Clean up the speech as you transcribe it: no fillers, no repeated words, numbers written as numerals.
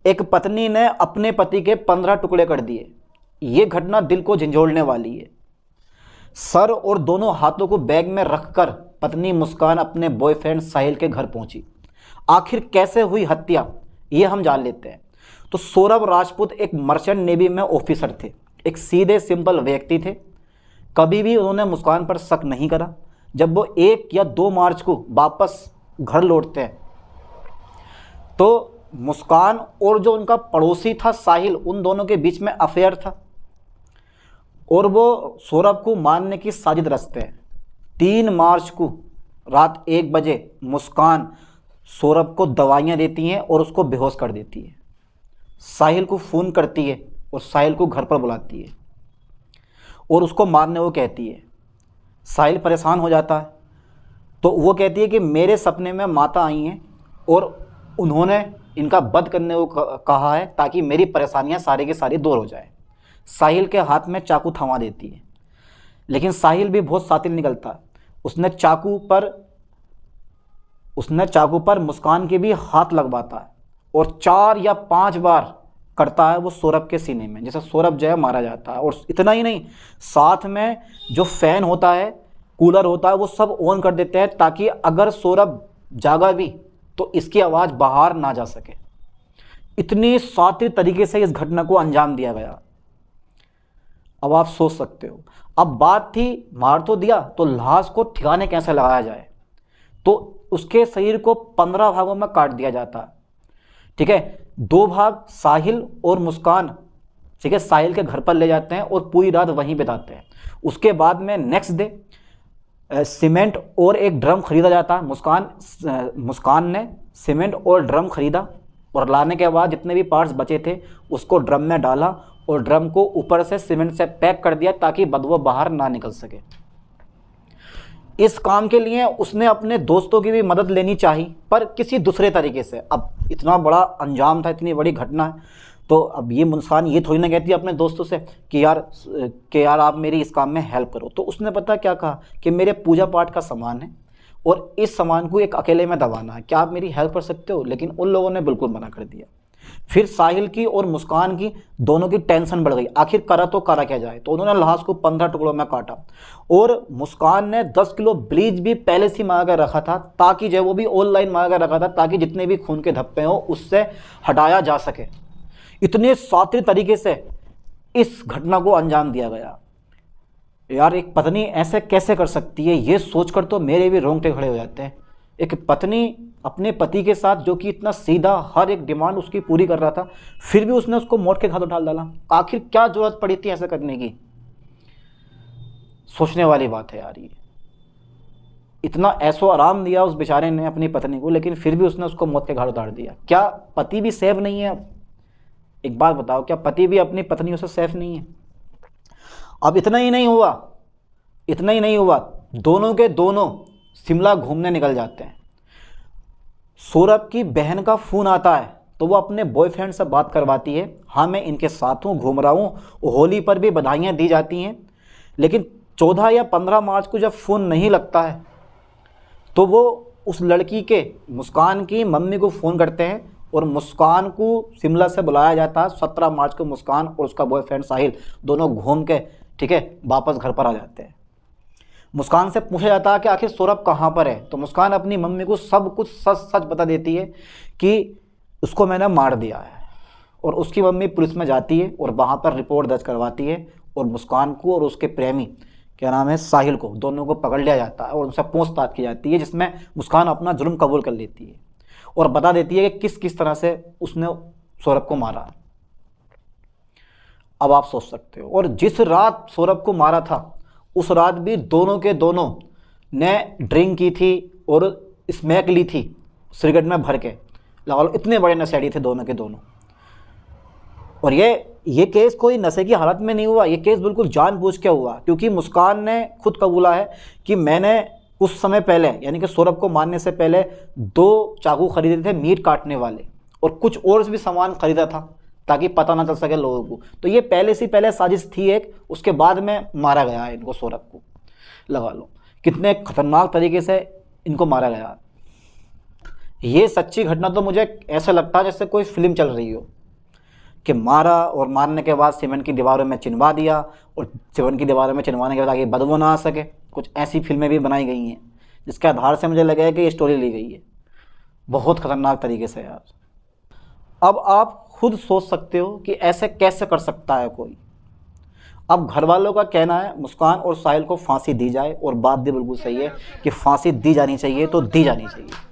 एक पत्नी ने अपने पति के 15 टुकड़े कर दिए। ये घटना दिल को झंझोड़ने वाली है। सर और दोनों हाथों को बैग में रखकर पत्नी मुस्कान अपने बॉयफ्रेंड साहिल के घर पहुंची। आखिर कैसे हुई हत्या, ये हम जान लेते हैं। तो सौरभ राजपूत एक मर्चेंट नेवी में ऑफिसर थे, एक सीधे सिंपल व्यक्ति थे। कभी भी उन्होंने मुस्कान पर शक नहीं करा। जब वो 1 या 2 मार्च को वापस घर लौटते हैं तो मुस्कान और जो उनका पड़ोसी था साहिल, उन दोनों के बीच में अफेयर था और वो सौरभ को मारने की साजिश रचते हैं। 3 मार्च को रात 1 बजे मुस्कान सौरभ को दवाइयाँ देती हैं और उसको बेहोश कर देती है। साहिल को फ़ोन करती है और साहिल को घर पर बुलाती है और उसको मारने को कहती है। साहिल परेशान हो जाता है तो वो कहती है कि मेरे सपने में माता आई हैं और उन्होंने इनका वध करने को कहा है ताकि मेरी परेशानियां सारी की सारी दूर हो जाए। साहिल के हाथ में चाकू थमा देती है, लेकिन साहिल भी बहुत शातिर निकलता है। उसने चाकू पर मुस्कान के भी हाथ लगवाता है और 4 या 5 बार करता है वो सौरभ के सीने में, जैसे सौरभ जो है मारा जाता है। और इतना ही नहीं, साथ में जो फैन होता है, कूलर होता है, वो सब ऑन कर देते हैं ताकि अगर सौरभ जागा भी तो इसकी आवाज़ बाहर ना जा सके। इतनी शातिर तरीके से इस घटना को अंजाम दिया गया। अब आप सोच सकते हो, अब बात थी मार तो दिया तो लाश को ठिकाने कैसे लगाया जाए। तो उसके शरीर को 15 भागों में काट दिया जाता है। ठीक है, 2 भाग साहिल और मुस्कान, ठीक है, साहिल के घर पर ले जाते हैं और पूरी रात वहीं बिताते हैं। उसके बाद में नेक्स्ट डे सीमेंट और एक ड्रम खरीदा जाता है। मुस्कान ने सीमेंट और ड्रम खरीदा और लाने के बाद जितने भी पार्ट्स बचे थे उसको ड्रम में डाला और ड्रम को ऊपर से सीमेंट से पैक कर दिया ताकि बदबू बाहर ना निकल सके। इस काम के लिए उसने अपने दोस्तों की भी मदद लेनी चाहिए, पर किसी दूसरे तरीके से। अब इतना बड़ा अंजाम था, इतनी बड़ी घटना है, तो अब ये मुस्कान ये थोड़ी ना कहती अपने दोस्तों से कि यार आप मेरी इस काम में हेल्प करो। तो उसने पता क्या कहा कि मेरे पूजा पाठ का सामान है और इस सामान को एक अकेले में दबाना है, क्या आप मेरी हेल्प कर सकते हो? लेकिन उन लोगों ने बिल्कुल मना कर दिया। फिर साहिल की और मुस्कान की दोनों की टेंशन बढ़ गई, आखिर करा तो करा क्या जाए। तो उन्होंने लाश को 15 टुकड़ों में काटा और मुस्कान ने 10 किलो ब्लीच भी पहले से मंगा कर रखा था, ताकि जो वो भी ऑनलाइन मंगा कर रखा था, ताकि जितने भी खून के धब्बे हो उससे हटाया जा सके। इतने शातिर तरीके से इस घटना को अंजाम दिया गया। यार एक पत्नी ऐसे कैसे कर सकती है, ये सोचकर तो मेरे भी रोंगटे खड़े हो जाते हैं। एक पत्नी अपने पति के साथ, जो कि इतना सीधा हर एक डिमांड उसकी पूरी कर रहा था, फिर भी उसने उसको मौत के घाटों डाल डाला। आखिर क्या जरूरत पड़ी थी ऐसा करने की? सोचने वाली बात है यार। ये इतना ऐसो आराम दिया उस बेचारे ने अपनी पत्नी को, लेकिन फिर भी उसने उसको मौत के घाटों डाल दिया। क्या पति भी सेफ नहीं है? एक बात बताओ, क्या पति भी अपनी पत्नियों से सेफ नहीं है? अब इतना ही नहीं हुआ, दोनों के दोनों शिमला घूमने निकल जाते हैं। सौरभ की बहन का फ़ोन आता है तो वो अपने बॉयफ्रेंड से बात करवाती है, हाँ मैं इनके साथ हूँ, घूम रहा हूँ। होली पर भी बधाइयाँ दी जाती हैं। लेकिन 14 या 15 मार्च को जब फ़ोन नहीं लगता है तो वो उस लड़की के, मुस्कान की मम्मी को फ़ोन करते हैं और मुस्कान को शिमला से बुलाया जाता है। 17 मार्च को मुस्कान और उसका बॉयफ्रेंड साहिल दोनों घूम के, ठीक है, वापस घर पर आ जाते हैं। मुस्कान से पूछा जाता है कि आखिर सौरभ कहाँ पर है, तो मुस्कान अपनी मम्मी को सब कुछ सच सच बता देती है कि उसको मैंने मार दिया है। और उसकी मम्मी पुलिस में जाती है और वहाँ पर रिपोर्ट दर्ज करवाती है और मुस्कान को और उसके प्रेमी, क्या नाम है, साहिल को, दोनों को पकड़ लिया जाता है और उनसे पूछताछ की जाती है, जिसमें मुस्कान अपना जुर्म कबूल कर लेती है और बता देती है कि किस किस तरह से उसने सौरभ को मारा। अब आप सोच सकते हो, और जिस रात सौरभ को मारा था उस रात भी दोनों के दोनों ने ड्रिंक की थी और स्मैक ली थी सिगरेट में भर के, लगा लो इतने बड़े नशेड़ी थे दोनों के दोनों। और ये केस कोई नशे की हालत में नहीं हुआ, ये केस बिल्कुल जानबूझ के हुआ, क्योंकि मुस्कान ने खुद कबूला है कि मैंने उस समय पहले, यानी कि सौरभ को मारने से पहले 2 चाकू खरीदे थे मीट काटने वाले और कुछ और भी सामान खरीदा था ताकि पता ना चल सके लोगों को। तो ये पहले से पहले साजिश थी एक, उसके बाद में मारा गया है इनको, सौरभ को। लगा लो कितने खतरनाक तरीके से इनको मारा गया। ये सच्ची घटना तो मुझे ऐसा लगता है जैसे कोई फिल्म चल रही हो, कि मारा और मारने के बाद सीमेंट की दीवारों में चिनवा दिया, और सीमेंट की दीवारों में चिनवाने के बाद आगे बदबू ना आ सके। कुछ ऐसी फिल्में भी बनाई गई हैं जिसके आधार से मुझे लगा है कि ये स्टोरी ली गई है, बहुत ख़तरनाक तरीके से यार। अब आप खुद सोच सकते हो कि ऐसे कैसे कर सकता है कोई। अब घर वालों का कहना है मुस्कान और साहिल को फांसी दी जाए, और बात भी बिल्कुल सही है कि फांसी दी जानी चाहिए तो दी जानी चाहिए।